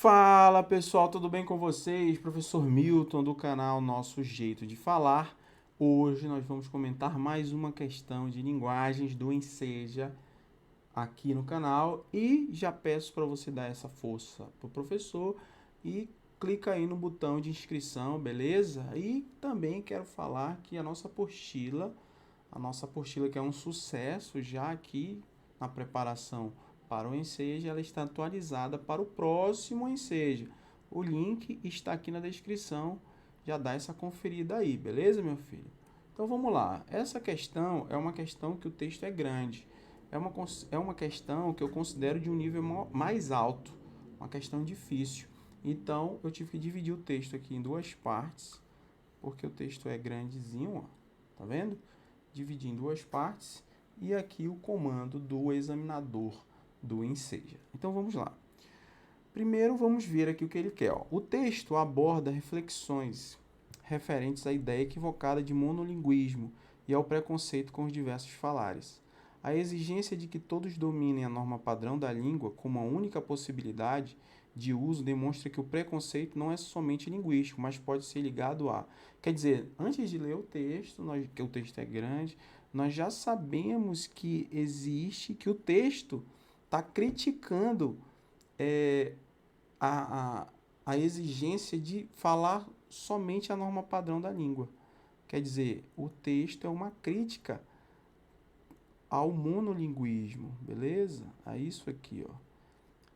Fala pessoal, tudo bem com vocês? Professor Milton do canal Nosso Jeito de Falar. Hoje nós vamos comentar mais uma questão de linguagens do Enseja aqui no canal e já peço para você dar essa força pro professor e clica aí no botão de inscrição, beleza? E também quero falar que a nossa apostila que é um sucesso já aqui na preparação para o Enseja, ela está atualizada para o próximo Enseja. O link está aqui na descrição, já dá essa conferida aí, beleza, meu filho? Então vamos lá. Essa questão é uma questão que o texto é grande. É uma questão que eu considero de um nível mais alto, uma questão difícil. Então eu tive que dividir o texto aqui em duas partes, porque o texto é grandezinho, ó, tá vendo? Dividir em duas partes e aqui o comando do examinador do Enseja. Então vamos lá. Primeiro vamos ver aqui o que ele quer. Ó. O texto aborda reflexões referentes à ideia equivocada de monolinguismo e ao preconceito com os diversos falares. A exigência de que todos dominem a norma padrão da língua como a única possibilidade de uso demonstra que o preconceito não é somente linguístico, mas pode ser ligado a... Quer dizer, antes de ler o texto, que o texto é grande, nós já sabemos que existe, que o texto está criticando é, a, a, a exigência de falar somente a norma padrão da língua. Quer dizer, o texto é uma crítica ao monolinguismo, beleza? É isso aqui, ó.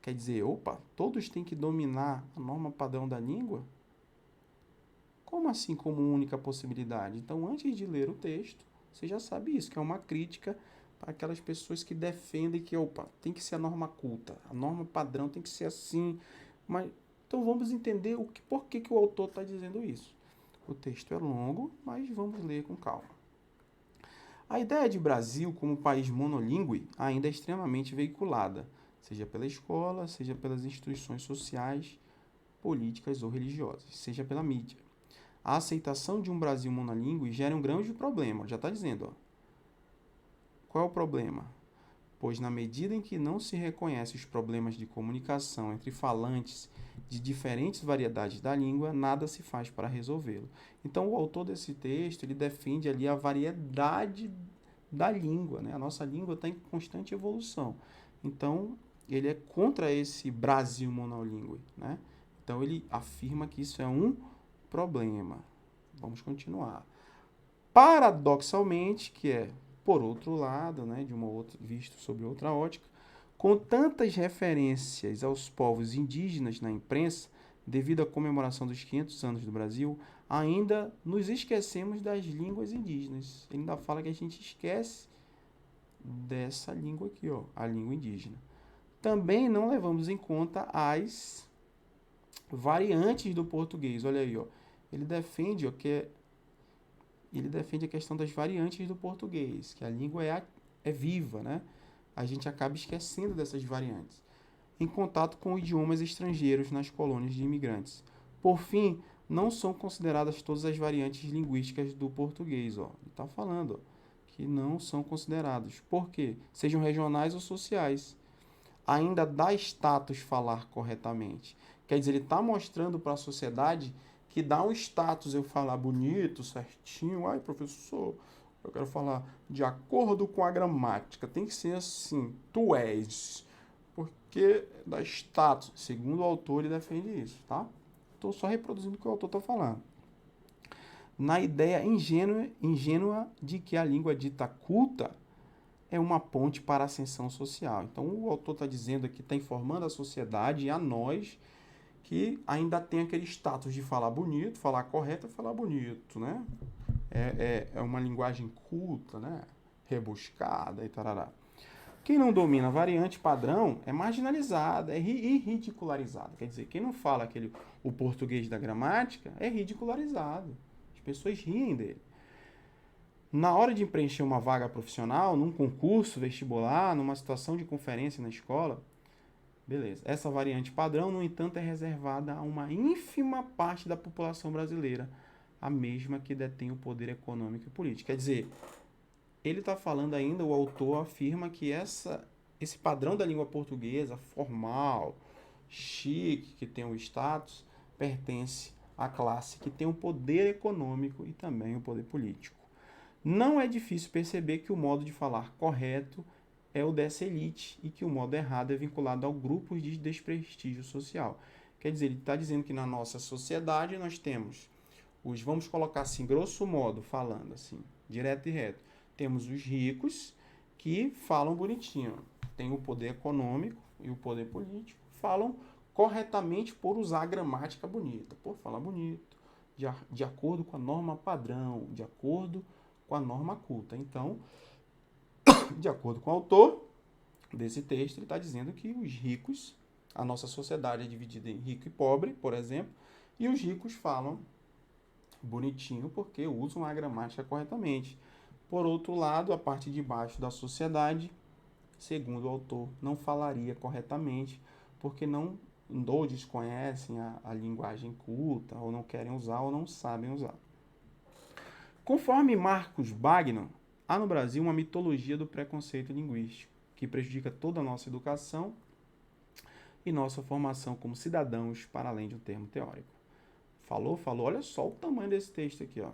Quer dizer, opa, todos têm que dominar a norma padrão da língua? Como assim como única possibilidade? Então, antes de ler o texto, você já sabe isso, que é uma crítica para aquelas pessoas que defendem que, opa, tem que ser a norma culta, a norma padrão tem que ser assim. Mas, então vamos entender por que o autor está dizendo isso. O texto é longo, mas vamos ler com calma. A ideia de Brasil como país monolíngue ainda é extremamente veiculada, seja pela escola, seja pelas instituições sociais, políticas ou religiosas, seja pela mídia. A aceitação de um Brasil monolíngue gera um grande problema, já está dizendo. Ó. Qual é o problema? Pois na medida em que não se reconhece os problemas de comunicação entre falantes de diferentes variedades da língua, nada se faz para resolvê-lo. Então, o autor desse texto, ele defende ali a variedade da língua, né? A nossa língua está em constante evolução. Então, ele é contra esse Brasil monolíngue, né? Então, ele afirma que isso é um problema. Vamos continuar. Paradoxalmente, que é por outro lado, né, visto sob outra ótica, com tantas referências aos povos indígenas na imprensa, devido à comemoração dos 500 anos do Brasil, ainda nos esquecemos das línguas indígenas. Ele ainda fala que a gente esquece dessa língua aqui, ó, a língua indígena. Também não levamos em conta as variantes do português. Olha aí, ó. Ele defende, ó, ele defende a questão das variantes do português, que a língua é viva, né? A gente acaba esquecendo dessas variantes, em contato com idiomas estrangeiros nas colônias de imigrantes. Por fim, não são consideradas todas as variantes linguísticas do português. Ó. Ele está falando que não são considerados. Por quê? Sejam regionais ou sociais. Ainda dá status falar corretamente. Quer dizer, ele está mostrando para a sociedade que dá um status eu falar bonito, certinho. Ai, professor, eu quero falar de acordo com a gramática. Tem que ser assim, tu és. Porque dá status. Segundo o autor, ele defende isso, tá? Estou só reproduzindo o que o autor está falando. Na ideia ingênua de que a língua dita culta é uma ponte para a ascensão social. Então, o autor está dizendo aqui, está informando a sociedade e a nós que ainda tem aquele status de falar bonito, falar correto e falar bonito, né? É uma linguagem culta, né? Rebuscada e tarará. Quem não domina a variante padrão é marginalizado, e ridicularizado. Quer dizer, quem não fala o português da gramática é ridicularizado. As pessoas riem dele. Na hora de preencher uma vaga profissional, num concurso vestibular, numa situação de conferência na escola, beleza. Essa variante padrão, no entanto, é reservada a uma ínfima parte da população brasileira, a mesma que detém o poder econômico e político. Quer dizer, ele está falando ainda, o autor afirma que esse padrão da língua portuguesa, formal, chique, que tem o status, pertence à classe que tem o poder econômico e também o poder político. Não é difícil perceber que o modo de falar correto é o dessa elite e que o modo errado é vinculado ao grupo de desprestígio social. Quer dizer, ele está dizendo que na nossa sociedade nós temos vamos colocar assim, grosso modo, falando assim, direto e reto, temos os ricos que falam bonitinho, tem o poder econômico e o poder político, falam corretamente por usar a gramática bonita, por falar bonito, de acordo com a norma padrão, de acordo com a norma culta. Então, de acordo com o autor desse texto, ele está dizendo que os ricos, a nossa sociedade é dividida em rico e pobre, por exemplo, e os ricos falam bonitinho porque usam a gramática corretamente. Por outro lado, a parte de baixo da sociedade, segundo o autor, não falaria corretamente porque não ou desconhecem a linguagem culta, ou não querem usar, ou não sabem usar. Conforme Marcos Bagno, há no Brasil uma mitologia do preconceito linguístico, que prejudica toda a nossa educação e nossa formação como cidadãos, para além de um termo teórico. Falou, olha só o tamanho desse texto aqui, ó.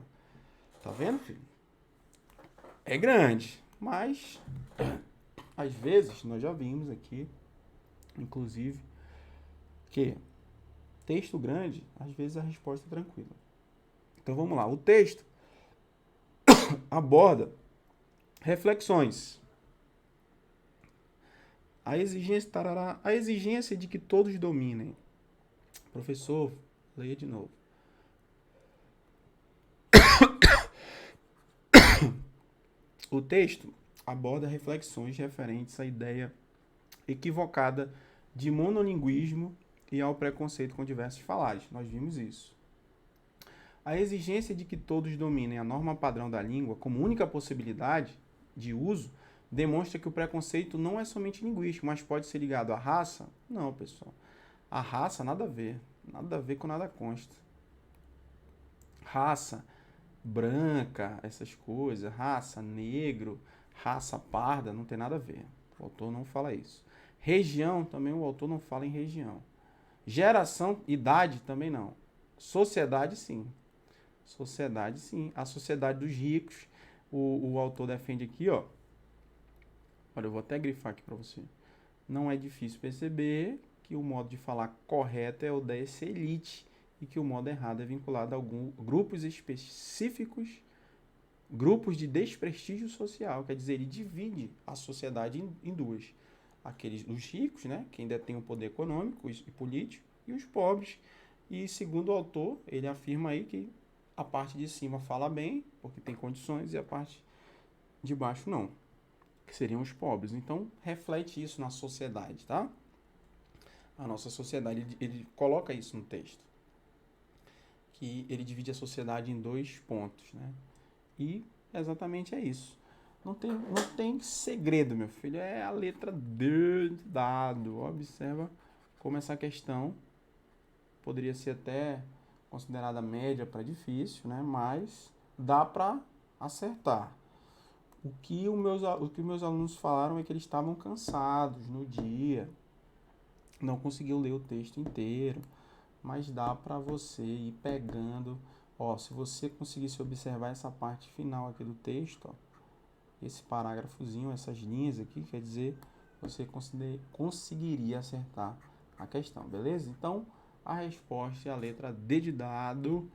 Tá vendo, filho? É grande, mas às vezes nós já vimos aqui, inclusive, que texto grande, às vezes a resposta é tranquila. Então vamos lá, o texto aborda reflexões. A exigência de que todos dominem. Professor, leia de novo. O texto aborda reflexões referentes à ideia equivocada de monolinguismo e ao preconceito com diversos falares. Nós vimos isso. A exigência de que todos dominem a norma padrão da língua como única possibilidade de uso demonstra que o preconceito não é somente linguístico, mas pode ser ligado à raça? Não, pessoal. A raça, nada a ver com nada consta. Raça branca, essas coisas, raça negro, raça parda, não tem nada a ver. O autor não fala isso. Região, também o autor não fala em região. Geração, idade, também não. Sociedade, sim. Sociedade, sim. A sociedade dos ricos, o autor defende aqui, ó. Olha, eu vou até grifar aqui para você. Não é difícil perceber que o modo de falar correto é o dessa elite e que o modo errado é vinculado a alguns grupos específicos, grupos de desprestígio social. Quer dizer, ele divide a sociedade em duas. Os ricos, né, que ainda têm o poder econômico e político, e os pobres. E segundo o autor, ele afirma aí que a parte de cima fala bem, porque tem condições, e a parte de baixo não, que seriam os pobres. Então, reflete isso na sociedade, tá? A nossa sociedade, ele coloca isso no texto, que ele divide a sociedade em dois pontos, né? E exatamente é isso. Não tem segredo, meu filho. É a letra D de dado. Observa como essa questão poderia ser até considerada média para difícil, né? Mas dá para acertar. O que meus alunos falaram é que eles estavam cansados no dia, não conseguiu ler o texto inteiro, mas dá para você ir pegando. Ó, se você conseguisse observar essa parte final aqui do texto, ó, esse parágrafozinho, essas linhas aqui, quer dizer, você conseguiria acertar a questão, beleza? Então, a resposta é a letra D de dado.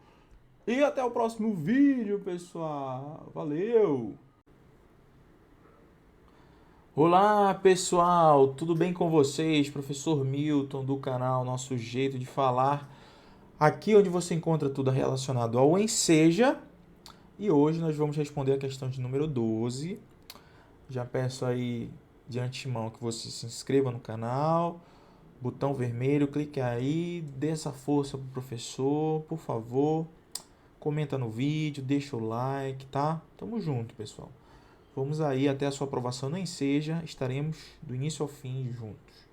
E até o próximo vídeo, pessoal. Valeu! Olá pessoal, tudo bem com vocês? Professor Milton do canal Nosso Jeito de Falar, aqui onde você encontra tudo relacionado ao Enseja. E hoje nós vamos responder a questão de número 12. Já peço aí de antemão que você se inscreva no canal, botão vermelho, clique aí, dê essa força pro professor, por favor. Comenta no vídeo, deixa o like, tá? Tamo junto, pessoal. Vamos aí até a sua aprovação no Enseja, estaremos do início ao fim juntos.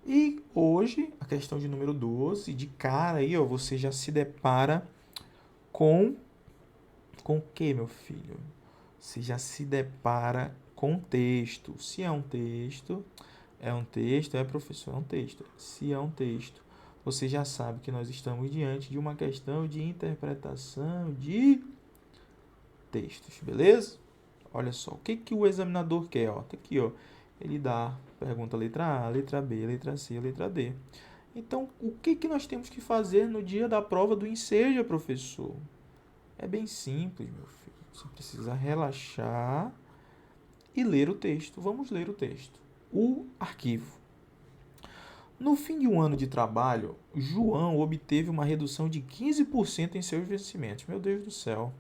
E hoje, a questão de número 12, de cara aí, ó, você já se depara com o que, meu filho? Você já se depara com texto. Se é um texto, É um texto? É, professor, é um texto. Se é um texto, você já sabe que nós estamos diante de uma questão de interpretação de textos, beleza? Olha só, o que que o examinador quer? Ó, tá aqui, ó. Ele dá, pergunta letra A, letra B, letra C, letra D. Então, o que que nós temos que fazer no dia da prova do Enseja, professor? É bem simples, meu filho. Você precisa relaxar e ler o texto. Vamos ler o texto. O arquivo. No fim de um ano de trabalho, João obteve uma redução de 15% em seus vencimentos. Meu Deus do céu.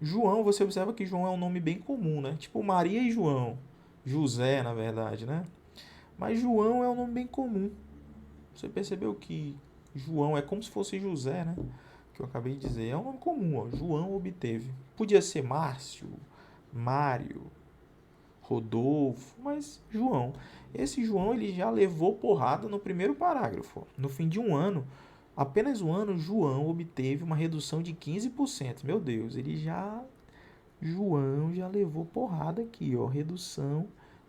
João, você observa que João é um nome bem comum, né? Tipo Maria e João. José, na verdade, né? Mas João é um nome bem comum. Você percebeu que João é como se fosse José, né? Que eu acabei de dizer. É um nome comum, ó. João obteve. Podia ser Márcio, Mário, Rodolfo, mas João. Esse João ele já levou porrada no primeiro parágrafo. No fim de um ano, apenas um ano, João obteve uma redução de 15%. Meu Deus, João já levou porrada aqui, ó. Redução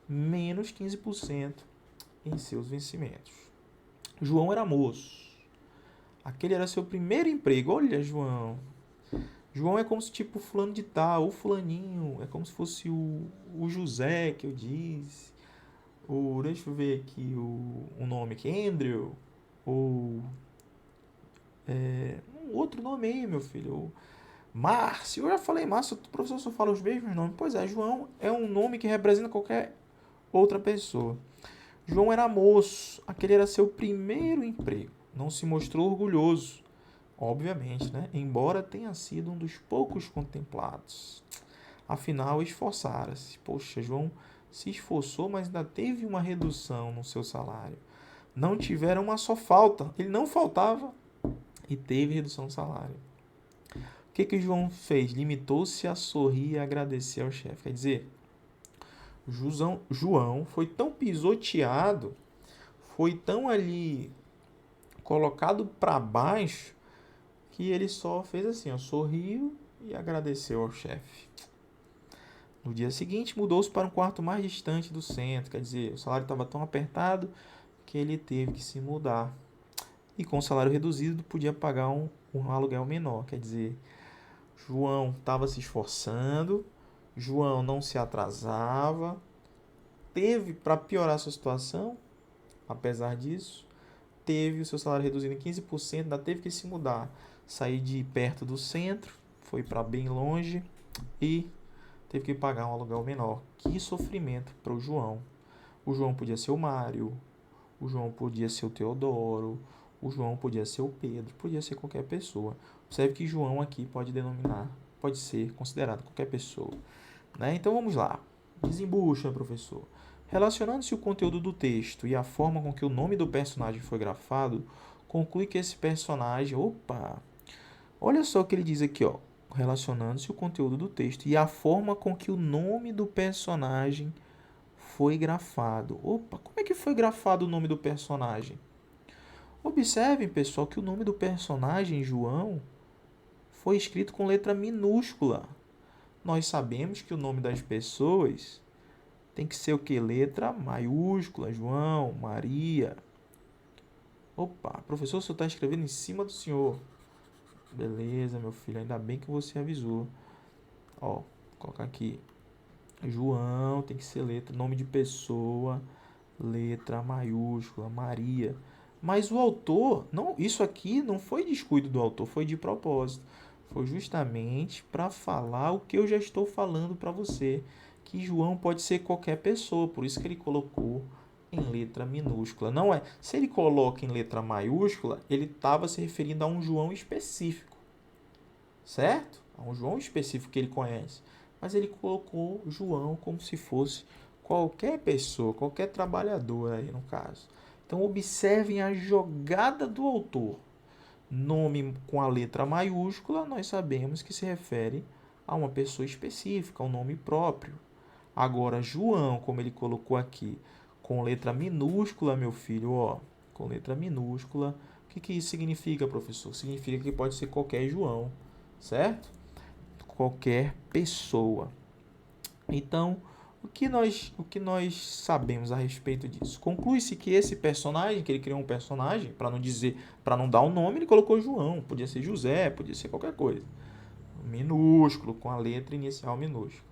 menos 15% em seus vencimentos. João era moço. Aquele era seu primeiro emprego. Olha, João. João é como se tipo fulano de tal, o fulaninho. É como se fosse o José que eu disse. Deixa eu ver aqui o nome aqui. Andrew. Ou um outro nome aí, meu filho. Márcio. Eu já falei Márcio, o professor só fala os mesmos nomes. Pois é, João é um nome que representa qualquer outra pessoa. João era moço. Aquele era seu primeiro emprego. Não se mostrou orgulhoso. Obviamente, né? Embora tenha sido um dos poucos contemplados. Afinal, esforçara-se. Poxa, João se esforçou, mas ainda teve uma redução no seu salário. Não tiveram uma só falta. Ele não faltava e teve redução do salário. O que que João fez? Limitou-se a sorrir e agradecer ao chefe. Quer dizer, João foi tão pisoteado, foi tão ali colocado para baixo, que ele só fez assim, ó, sorriu e agradeceu ao chefe. No dia seguinte, mudou-se para um quarto mais distante do centro. Quer dizer, o salário estava tão apertado que ele teve que se mudar. E com o salário reduzido, podia pagar um aluguel menor. Quer dizer, João estava se esforçando, João não se atrasava, teve, para piorar a sua situação, apesar disso, teve o seu salário reduzido em 15%, ainda teve que se mudar. Sair de perto do centro, foi para bem longe e teve que pagar um aluguel menor. Que sofrimento para o João. O João podia ser o Mário, o João podia ser o Teodoro, o João podia ser o Pedro, podia ser qualquer pessoa. Observe que João aqui pode ser considerado qualquer pessoa. Né? Então vamos lá. Desembucha, professor. Relacionando-se o conteúdo do texto e a forma com que o nome do personagem foi grafado, conclui que esse personagem... Opa! Olha só o que ele diz aqui, ó. Relacionando-se o conteúdo do texto e a forma com que o nome do personagem foi grafado. Opa, como é que foi grafado o nome do personagem? Observem, pessoal, que o nome do personagem, João, foi escrito com letra minúscula. Nós sabemos que o nome das pessoas tem que ser o que? Letra maiúscula. João, Maria. Opa, professor, o senhor está escrevendo em cima do senhor. Beleza, meu filho, ainda bem que você avisou. Ó, vou colocar aqui. João tem que ser letra, nome de pessoa, letra maiúscula, Maria. Mas o autor, não, isso aqui não foi descuido do autor, foi de propósito. Foi justamente para falar o que eu já estou falando para você, que João pode ser qualquer pessoa, por isso que ele colocou em letra minúscula. Não é, se ele coloca em letra maiúscula, ele estava se referindo a um João específico, certo? A um João específico que ele conhece. Mas ele colocou João como se fosse qualquer pessoa, qualquer trabalhador aí no caso. Então observem a jogada do autor. Nome com a letra maiúscula, nós sabemos que se refere a uma pessoa específica, a um nome próprio. Agora, João, como ele colocou aqui, com letra minúscula, meu filho, ó, com letra minúscula, o que isso significa, professor? Significa que pode ser qualquer João, certo? Qualquer pessoa. Então, O que nós sabemos a respeito disso? Conclui-se que esse personagem, que ele criou um personagem, para não dar um nome, ele colocou João. Podia ser José, podia ser qualquer coisa. Minúsculo, com a letra inicial minúscula.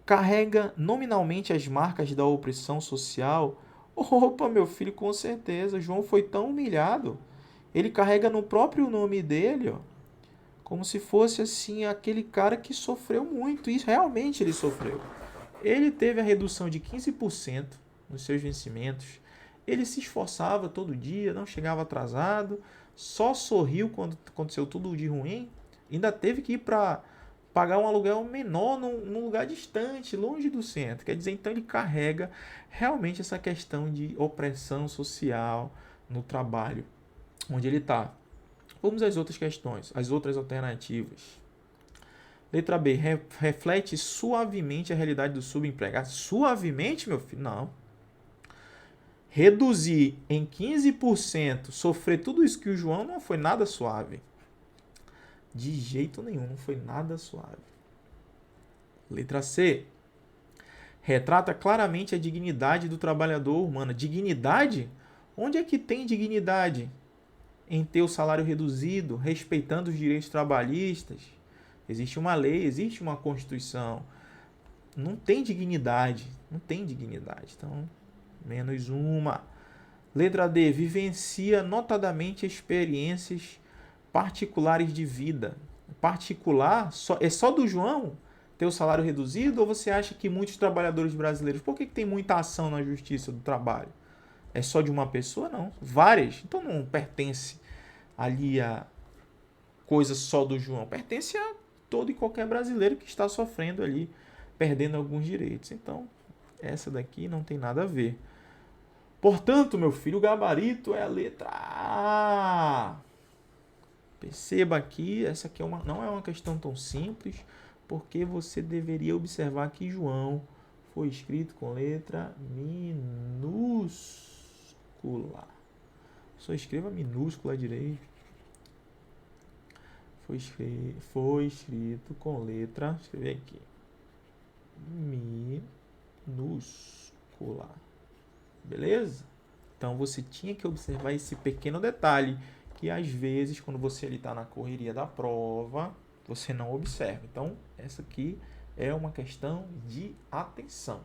Carrega nominalmente as marcas da opressão social. Opa, meu filho, com certeza. João foi tão humilhado. Ele carrega no próprio nome dele, ó, como se fosse assim aquele cara que sofreu muito. E realmente ele sofreu. Ele teve a redução de 15% nos seus vencimentos. Ele se esforçava todo dia, não chegava atrasado, só sorriu quando aconteceu tudo de ruim. Ainda teve que ir para pagar um aluguel menor num lugar distante, longe do centro. Quer dizer, então ele carrega realmente essa questão de opressão social no trabalho onde ele está. Vamos às outras questões, às outras alternativas. Letra B, reflete suavemente a realidade do subempregado. Suavemente, meu filho? Não. Reduzir em 15%, sofrer tudo isso que o João, não foi nada suave. De jeito nenhum, não foi nada suave. Letra C, retrata claramente a dignidade do trabalhador humano. Dignidade? Onde é que tem dignidade? Em ter o salário reduzido, respeitando os direitos trabalhistas. Existe uma lei, existe uma Constituição. Não tem dignidade. Não tem dignidade. Então, menos uma. Letra D. Vivencia notadamente experiências particulares de vida. Particular? É só do João ter o salário reduzido? Ou você acha que muitos trabalhadores brasileiros... Por que tem muita ação na justiça do trabalho? É só de uma pessoa? Não. Várias. Então não pertence ali a coisa só do João. Pertence a todo e qualquer brasileiro que está sofrendo ali, perdendo alguns direitos. Então, essa daqui não tem nada a ver. Portanto, meu filho, o gabarito é a letra A. Perceba aqui, essa aqui não é uma questão tão simples, porque você deveria observar que João foi escrito com letra minúscula. Só escreva minúscula direito. Foi escrito com letra, deixa eu ver aqui, minúscula. Beleza? Então você tinha que observar esse pequeno detalhe, que às vezes quando você está na correria da prova, você não observa. Então essa aqui é uma questão de atenção.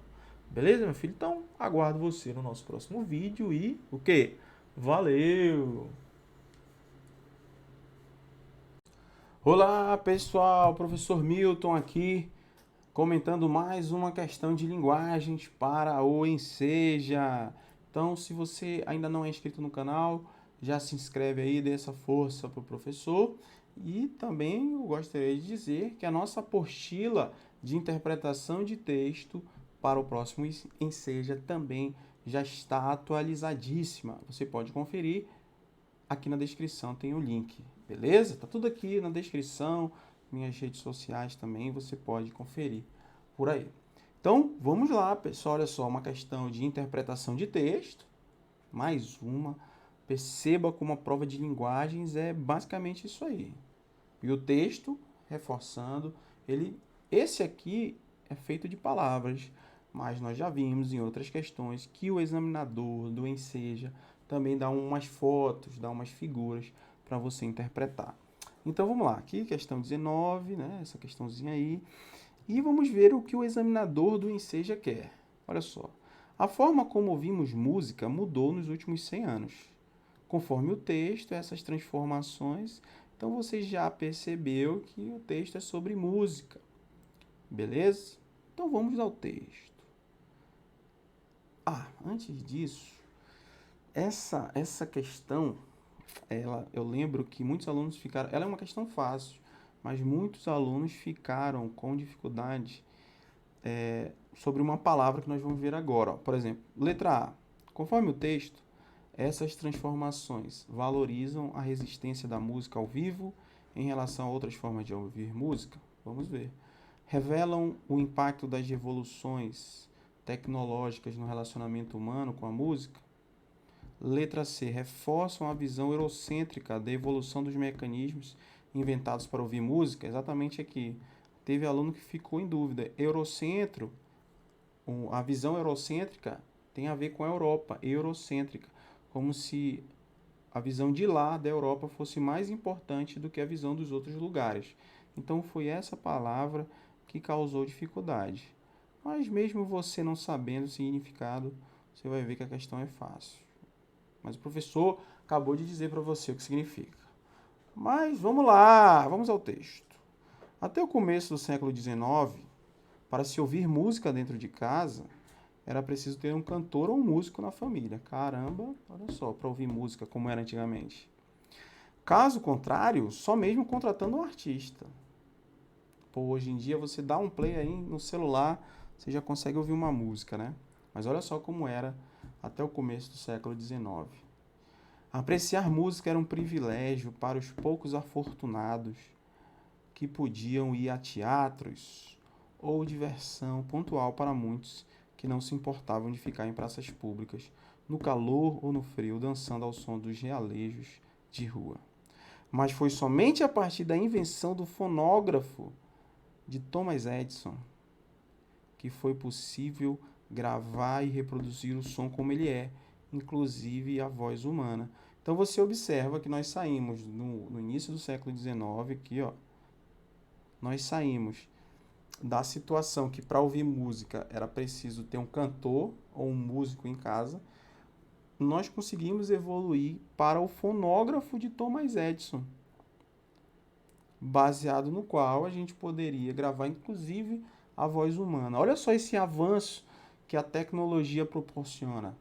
Beleza, meu filho? Então aguardo você no nosso próximo vídeo e o quê? Valeu! Olá pessoal, professor Milton aqui, comentando mais uma questão de linguagens para o Enseja. Então, se você ainda não é inscrito no canal, já se inscreve aí, dê essa força para o professor. E também eu gostaria de dizer que a nossa apostila de interpretação de texto para o próximo Enseja também já está atualizadíssima. Você pode conferir, aqui na descrição tem o link. Beleza? Tá tudo aqui na descrição, minhas redes sociais também, você pode conferir por aí. Então, vamos lá, pessoal, olha só, uma questão de interpretação de texto, mais uma. Perceba como a prova de linguagens é basicamente isso aí. E o texto, reforçando, esse aqui é feito de palavras, mas nós já vimos em outras questões que o examinador do Enseja também dá umas fotos, dá umas figuras para você interpretar. Então vamos lá, aqui questão 19, né, essa questãozinha aí, e vamos ver o que o examinador do Enseja quer. Olha só, a forma como ouvimos música mudou nos últimos 100 anos. Conforme o texto, essas transformações, então você já percebeu que o texto é sobre música, beleza? Então vamos ao texto. Antes disso, essa questão, eu lembro que muitos alunos ficaram... Ela é uma questão fácil, mas muitos alunos ficaram com dificuldade sobre uma palavra que nós vamos ver agora. Ó. Por exemplo, letra A. Conforme o texto, essas transformações valorizam a resistência da música ao vivo em relação a outras formas de ouvir música? Vamos ver. Revelam o impacto das revoluções tecnológicas no relacionamento humano com a música? Letra C. Reforçam a visão eurocêntrica da evolução dos mecanismos inventados para ouvir música? Exatamente aqui. Teve aluno que ficou em dúvida. Eurocentro a visão eurocêntrica tem a ver com a Europa, eurocêntrica, como se a visão de lá da Europa fosse mais importante do que a visão dos outros lugares. Então foi essa palavra que causou dificuldade. Mas mesmo você não sabendo o significado, você vai ver que a questão é fácil. Mas o professor acabou de dizer para você o que significa. Mas vamos lá, vamos ao texto. Até o começo do século XIX, para se ouvir música dentro de casa, era preciso ter um cantor ou um músico na família. Caramba, olha só, para ouvir música como era antigamente. Caso contrário, só mesmo contratando um artista. Pô, hoje em dia você dá um play aí no celular, você já consegue ouvir uma música, né? Mas olha só como era até o começo do século XIX. Apreciar música era um privilégio para os poucos afortunados que podiam ir a teatros ou diversão pontual para muitos que não se importavam de ficar em praças públicas, no calor ou no frio, dançando ao som dos realejos de rua. Mas foi somente a partir da invenção do fonógrafo de Thomas Edison que foi possível gravar e reproduzir o som como ele é, inclusive a voz humana. Então você observa que nós saímos no início do século XIX, aqui, ó, nós saímos da situação que para ouvir música era preciso ter um cantor ou um músico em casa, nós conseguimos evoluir para o fonógrafo de Thomas Edison, baseado no qual a gente poderia gravar inclusive a voz humana. Olha só esse avanço que a tecnologia proporciona,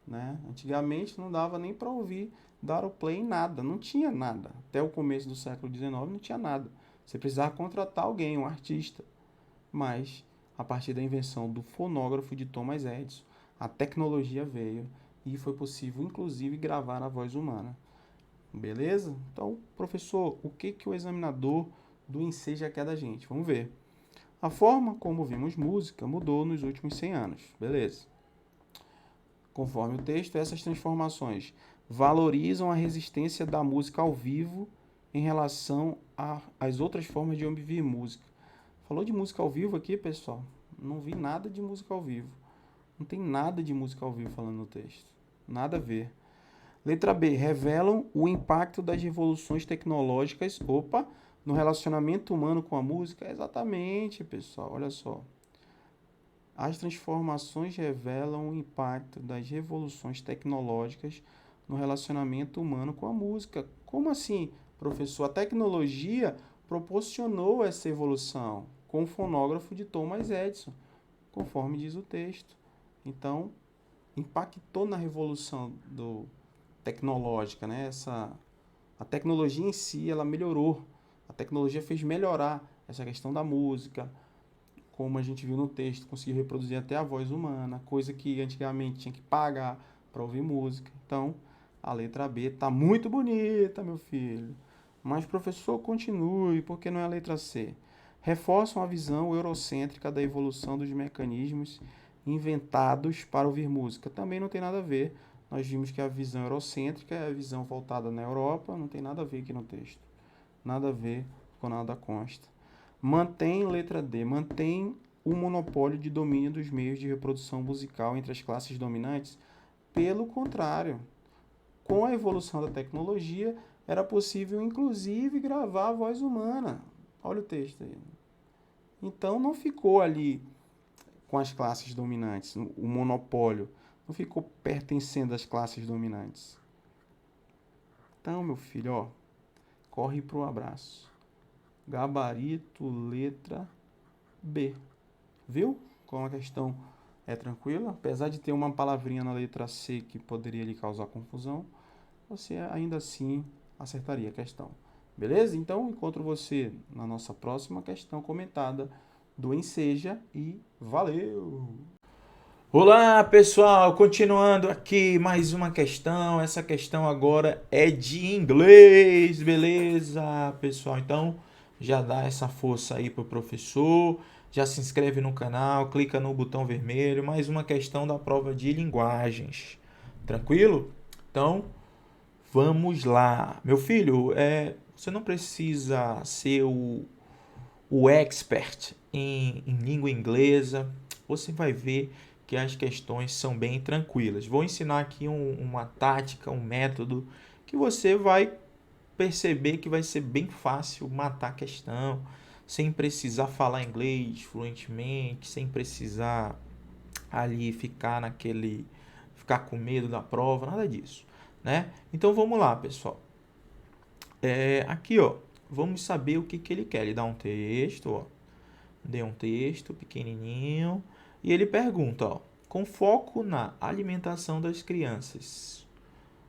né? Antigamente não dava nem para ouvir, dar o play em nada, não tinha nada. Até o começo do século XIX não tinha nada. Você precisava contratar alguém, um artista. Mas, a partir da invenção do fonógrafo de Thomas Edison, a tecnologia veio e foi possível, inclusive, gravar a voz humana. Beleza? Então, professor, o que o examinador do Enseja quer da gente? Vamos ver. A forma como ouvimos música mudou nos últimos 100 anos. Beleza? Conforme o texto, essas transformações valorizam a resistência da música ao vivo em relação às outras formas de ouvir música. Falou de música ao vivo aqui, pessoal? Não vi nada de música ao vivo. Não tem nada de música ao vivo falando no texto. Nada a ver. Letra B. Revelam o impacto das revoluções tecnológicas, no relacionamento humano com a música. Exatamente, pessoal. Olha só. As transformações revelam o impacto das revoluções tecnológicas no relacionamento humano com a música. Como assim, professor? A tecnologia proporcionou essa evolução com o fonógrafo de Thomas Edison, conforme diz o texto. Então, impactou na revolução tecnológica, né? A tecnologia em si, ela melhorou. A tecnologia fez melhorar essa questão da música, como a gente viu no texto, conseguiu reproduzir até a voz humana, coisa que antigamente tinha que pagar para ouvir música. Então, a letra B está muito bonita, meu filho. Mas, professor, continue, porque não é a letra C. Reforçam a visão eurocêntrica da evolução dos mecanismos inventados para ouvir música. Também não tem nada a ver. Nós vimos que a visão eurocêntrica é a visão voltada na Europa, não tem nada a ver aqui no texto. Nada a ver com nada consta. Mantém, letra D, mantém o monopólio de domínio dos meios de reprodução musical entre as classes dominantes. Pelo contrário, com a evolução da tecnologia, era possível, inclusive, gravar a voz humana. Olha o texto aí. Então, não ficou ali com as classes dominantes, o monopólio. Não ficou pertencendo às classes dominantes. Então, meu filho, ó, corre pro abraço. Gabarito, letra B. Viu como a questão é tranquila? Apesar de ter uma palavrinha na letra C que poderia lhe causar confusão, você ainda assim acertaria a questão. Beleza? Então, encontro você na nossa próxima questão comentada do Enseja e valeu! Olá, pessoal! Continuando aqui mais uma questão. Essa questão agora é de inglês, beleza, pessoal? Então, já dá essa força aí pro professor, já se inscreve no canal, clica no botão vermelho. Mais uma questão da prova de linguagens. Tranquilo? Então, vamos lá. Meu filho, você não precisa ser o expert em língua inglesa. você vai ver que as questões são bem tranquilas. Vou ensinar aqui uma tática, um método que você vai perceber que vai ser bem fácil matar a questão, sem precisar falar inglês fluentemente, sem precisar ali ficar com medo da prova, nada disso, né? Então vamos lá, pessoal. Aqui, ó, vamos saber o que ele quer. Ele dá um texto, ó, dê um texto pequenininho e ele pergunta, ó, com foco na alimentação das crianças.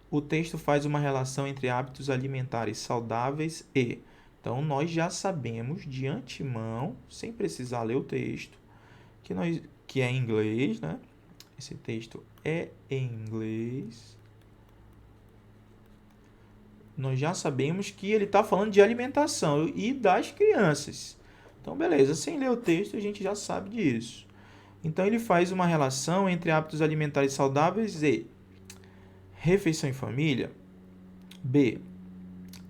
O texto faz uma relação entre hábitos alimentares saudáveis e... Então, nós já sabemos de antemão, sem precisar ler o texto, que é em inglês, né? Esse texto é em inglês. Nós já sabemos que ele está falando de alimentação e das crianças. Então, beleza. Sem ler o texto, a gente já sabe disso. Então, ele faz uma relação entre hábitos alimentares saudáveis e refeição em família. B.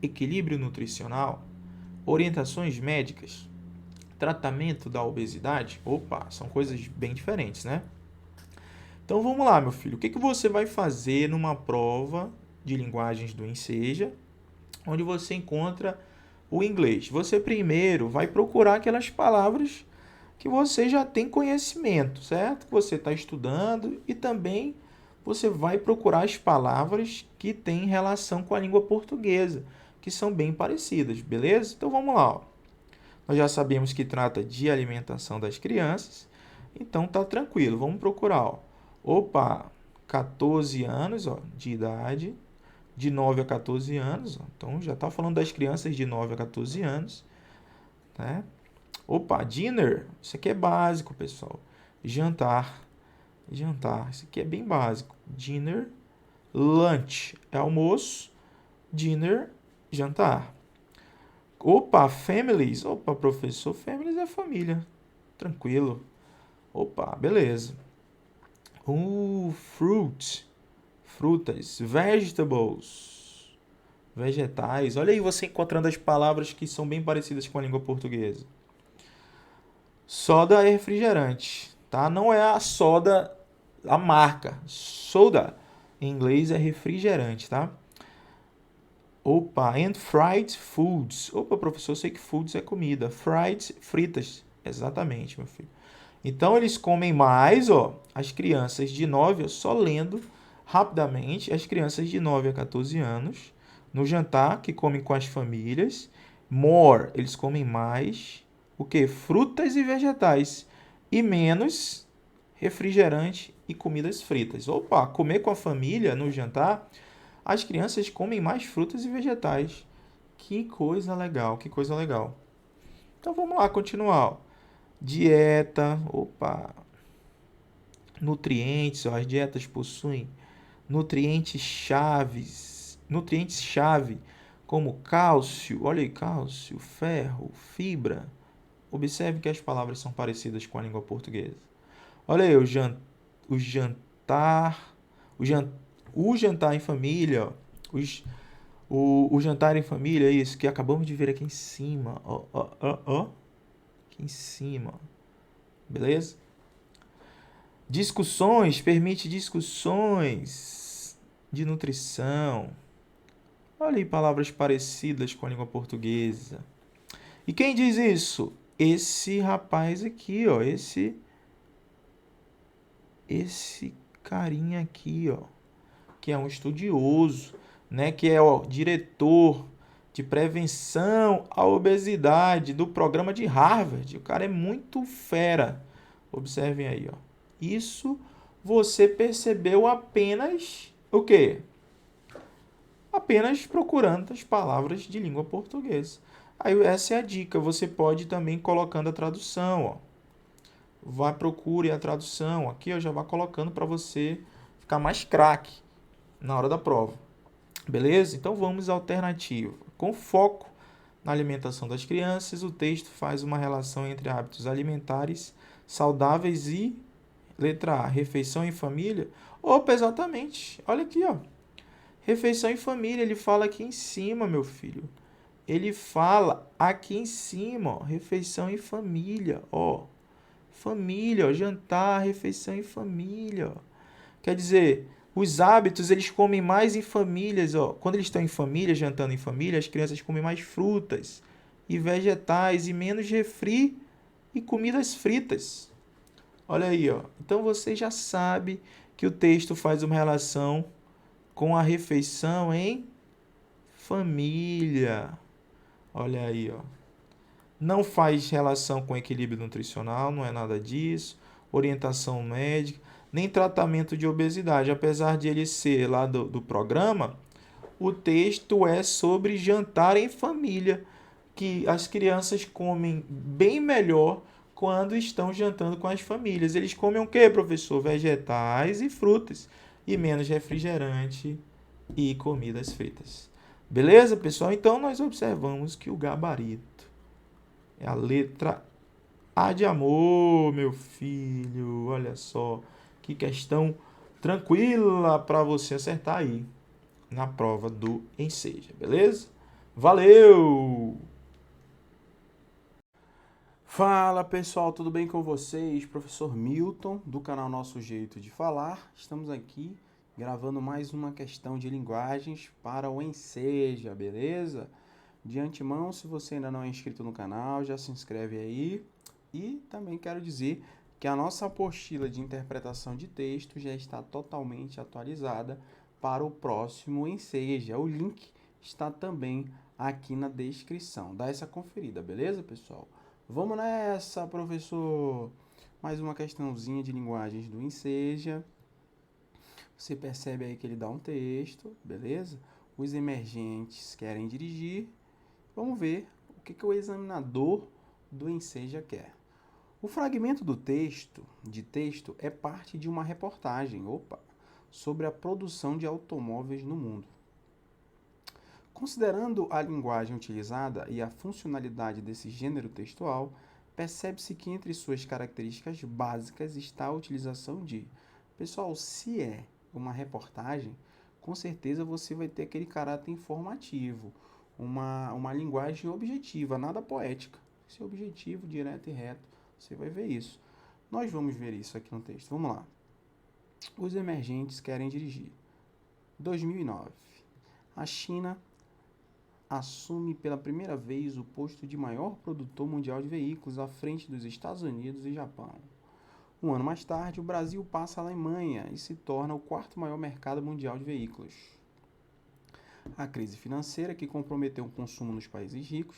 Equilíbrio nutricional. Orientações médicas. Tratamento da obesidade. Opa, são coisas bem diferentes, né? Então, vamos lá, meu filho. O que você vai fazer numa prova de linguagens do Enseja, onde você encontra o inglês? Você primeiro vai procurar aquelas palavras que você já tem conhecimento, certo? Que você está estudando e também você vai procurar as palavras que têm relação com a língua portuguesa, que são bem parecidas, beleza? Então vamos lá. Ó. Nós já sabemos que trata de alimentação das crianças, então tá tranquilo. Vamos procurar. Ó. Opa, 14 anos ó, de idade, de 9 a 14 anos. Ó. Então já está falando das crianças de 9 a 14 anos. Né? Opa, dinner, isso aqui é básico, pessoal. Jantar, isso aqui é bem básico. Dinner, lunch é almoço, dinner, jantar. Opa, families, opa, professor, families é família, tranquilo. Opa, beleza. Frutas, vegetables, vegetais. Olha aí você encontrando as palavras que são bem parecidas com a língua portuguesa. Soda é refrigerante, tá? Não é a soda, a marca. Soda, em inglês, é refrigerante, tá? Opa, and fried foods. Opa, professor, eu sei que foods é comida. Fried, fritas. Exatamente, meu filho. Então, eles comem mais, ó, as crianças de 9, só lendo rapidamente, as crianças de 9 a 14 anos, no jantar, que comem com as famílias. More, eles comem mais, o quê? Frutas e vegetais. E menos refrigerante e comidas fritas. Opa, comer com a família no jantar, as crianças comem mais frutas e vegetais. Que coisa legal, que coisa legal. Então, vamos lá, continuar, ó. Dieta, opa, nutrientes, ó, as dietas possuem nutrientes-chave, como cálcio, olha aí, cálcio, ferro, fibra. Observe que as palavras são parecidas com a língua portuguesa. Olha aí, o jantar em família, ó, o jantar em família, isso que acabamos de ver aqui em cima, ó. Aqui em cima, beleza? Discussões, permite discussões de nutrição. Olha aí palavras parecidas com a língua portuguesa. E quem diz isso? Esse rapaz aqui, ó, esse carinha aqui, ó, que é um estudioso, né, que é, ó, diretor de prevenção à obesidade do programa de Harvard. O cara é muito fera. Observem aí, ó. Isso você percebeu apenas o quê? Apenas procurando as palavras de língua portuguesa. Aí essa é a dica. Você pode também colocando a tradução, ó. Vai, procure a tradução. Aqui eu já vou colocando para você ficar mais craque na hora da prova. Beleza? Então vamos à alternativa. Com foco na alimentação das crianças, o texto faz uma relação entre hábitos alimentares saudáveis e, letra A, refeição em família. Opa, exatamente. Olha aqui, ó. Refeição em família, ele fala aqui em cima, meu filho. Ele fala aqui em cima, ó, refeição em família, ó. família, ó, jantar, refeição em família, ó. Quer dizer, os hábitos, eles comem mais em famílias, ó. Quando eles estão em família, jantando em família, as crianças comem mais frutas e vegetais e menos refri e comidas fritas. Olha aí, ó. Então você já sabe que o texto faz uma relação com a refeição em família. Olha aí, ó. Não faz relação com equilíbrio nutricional, não é nada disso. Orientação médica, nem tratamento de obesidade. Apesar de ele ser lá do programa, o texto é sobre jantar em família, que as crianças comem bem melhor quando estão jantando com as famílias. Eles comem o quê, professor? Vegetais e frutas, e menos refrigerante e comidas fritas. Beleza, pessoal? Então nós observamos que o gabarito é a letra A de amor, meu filho. Olha só, que questão tranquila para você acertar aí na prova do Enseja, beleza? Valeu! Fala pessoal, tudo bem com vocês? Professor Milton, do canal Nosso Jeito de Falar. Estamos aqui gravando mais uma questão de linguagens para o Enseja, beleza? De antemão, se você ainda não é inscrito no canal, já se inscreve aí. E também quero dizer que a nossa apostila de interpretação de texto já está totalmente atualizada para o próximo Enseja. O link está também aqui na descrição. Dá essa conferida, beleza, pessoal? Vamos nessa, professor! Mais uma questãozinha de linguagens do Enseja. Você percebe aí que ele dá um texto, beleza? Os emergentes querem dirigir. Vamos ver o que o examinador do Enseja quer. O fragmento do texto, é parte de uma reportagem, sobre a produção de automóveis no mundo. Considerando a linguagem utilizada e a funcionalidade desse gênero textual, percebe-se que entre suas características básicas está a utilização de... Pessoal, se é uma reportagem, com certeza você vai ter aquele caráter informativo, uma linguagem objetiva, nada poética. Esse objetivo, direto e reto, você vai ver isso. Nós vamos ver isso aqui no texto. Vamos lá. Os emergentes querem dirigir. 2009. A China assume pela primeira vez o posto de maior produtor mundial de veículos à frente dos Estados Unidos e Japão. Um ano mais tarde, o Brasil passa a Alemanha e se torna o quarto maior mercado mundial de veículos. A crise financeira, que comprometeu o consumo nos países ricos,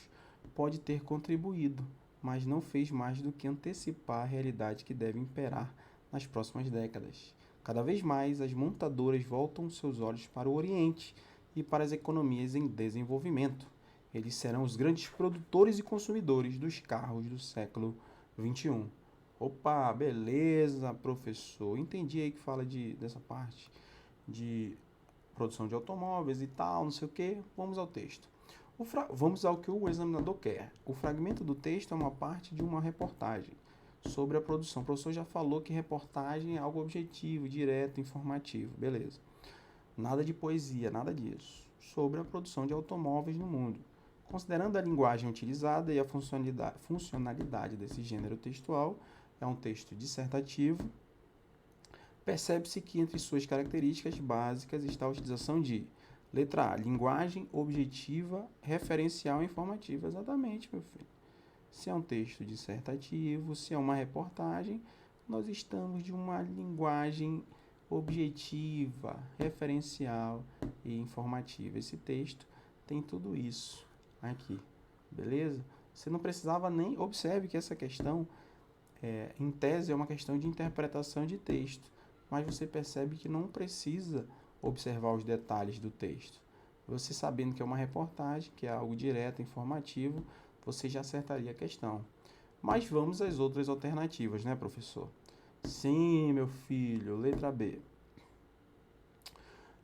pode ter contribuído, mas não fez mais do que antecipar a realidade que deve imperar nas próximas décadas. Cada vez mais, as montadoras voltam seus olhos para o Oriente e para as economias em desenvolvimento. Eles serão os grandes produtores e consumidores dos carros do século XXI. Opa, beleza, professor. Entendi aí que fala dessa parte de produção de automóveis e tal, não sei o que. Vamos ao texto. Vamos ao que o examinador quer. O fragmento do texto é uma parte de uma reportagem sobre a produção. O professor já falou que reportagem é algo objetivo, direto, informativo. Beleza. Nada de poesia, nada disso. Sobre a produção de automóveis no mundo. Considerando a linguagem utilizada e a funcionalidade desse gênero textual, é um texto dissertativo. Percebe-se que entre suas características básicas está a utilização de letra A, linguagem objetiva, referencial e informativa. Exatamente, meu filho. Se é um texto dissertativo, se é uma reportagem, nós estamos de uma linguagem objetiva, referencial e informativa. Esse texto tem tudo isso aqui, beleza? Você não precisava nem... Observe que essa questão, em tese, é uma questão de interpretação de texto, mas você percebe que não precisa observar os detalhes do texto. Você sabendo que é uma reportagem, que é algo direto, informativo, você já acertaria a questão. Mas vamos às outras alternativas, né, professor? Sim, meu filho. Letra B.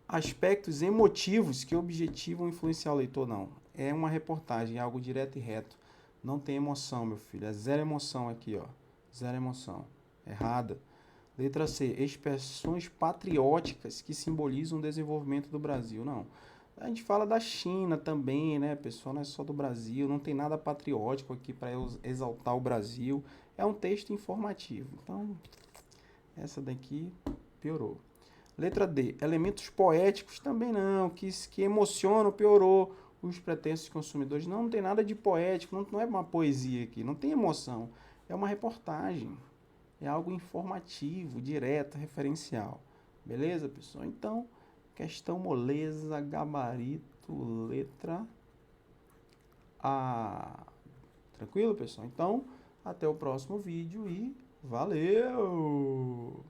Aspectos emotivos que objetivam influenciar o leitor, não. É uma reportagem, é algo direto e reto. Não tem emoção, meu filho. É zero emoção aqui, ó. Zero emoção. Errada. Letra C. Expressões patrióticas que simbolizam o desenvolvimento do Brasil. Não. A gente fala da China também, né, pessoal? Não é só do Brasil. Não tem nada patriótico aqui para exaltar o Brasil. é um texto informativo. Então, essa daqui piorou. Letra D, elementos poéticos também não, que emocionam, piorou. Os pretensos consumidores não tem nada de poético, não é uma poesia aqui, não tem emoção. É uma reportagem, é algo informativo, direto, referencial. Beleza, pessoal? Então, questão moleza, gabarito, letra A. Tranquilo, pessoal? Então, até o próximo vídeo e valeu!